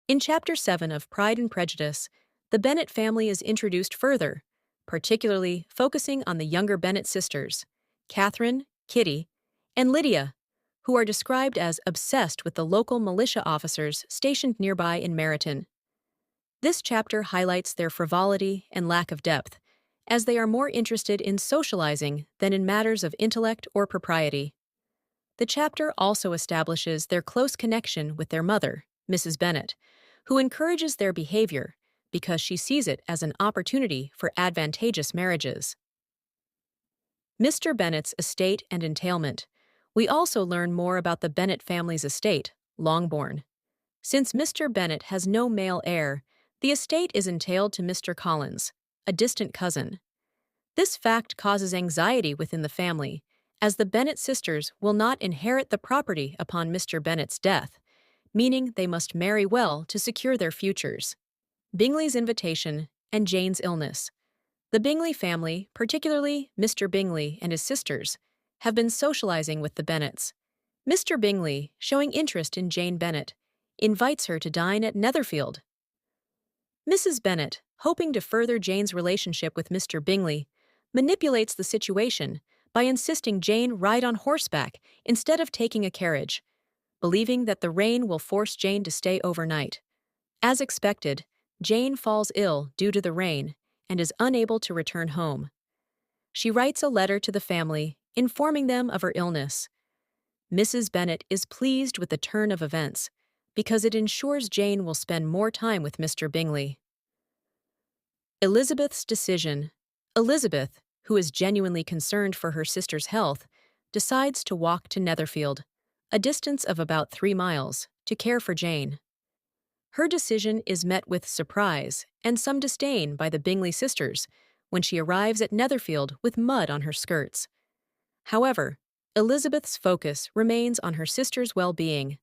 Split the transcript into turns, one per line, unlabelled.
In Chapter 7 of Pride and Prejudice, the Bennet family is introduced further, particularly focusing on the younger Bennet sisters, Catherine, Kitty, and Lydia, who are described as obsessed with the local militia officers stationed nearby in Meryton. This chapter highlights their frivolity and lack of depth, as they are more interested in socializing than in matters of intellect or propriety. The chapter also establishes their close connection with their mother, Mrs. Bennet, who encourages their behavior because she sees it as an opportunity for advantageous marriages. Mr. Bennet's estate and entailment. We also learn more about the Bennet family's estate, Longbourn. Since Mr. Bennet has no male heir, the estate is entailed to Mr. Collins, a distant cousin. This fact causes anxiety within the family, as the Bennet sisters will not inherit the property upon Mr. Bennet's death, meaning they must marry well to secure their futures. Bingley's invitation and Jane's illness. The Bingley family, particularly Mr. Bingley and his sisters, have been socializing with the Bennets. Mr. Bingley, showing interest in Jane Bennet, invites her to dine at Netherfield. Mrs. Bennet, hoping to further Jane's relationship with Mr. Bingley, manipulates the situation by insisting Jane ride on horseback instead of taking a carriage, believing that the rain will force Jane to stay overnight. As expected, Jane falls ill due to the rain and is unable to return home. She writes a letter to the family, informing them of her illness. Mrs. Bennet is pleased with the turn of events because it ensures Jane will spend more time with Mr. Bingley. Elizabeth's decision. Elizabeth, who is genuinely concerned for her sister's health, decides to walk to Netherfield, a distance of about 3 miles, to care for Jane. Her decision is met with surprise and some disdain by the Bingley sisters when she arrives at Netherfield with mud on her skirts. However, Elizabeth's focus remains on her sister's well-being.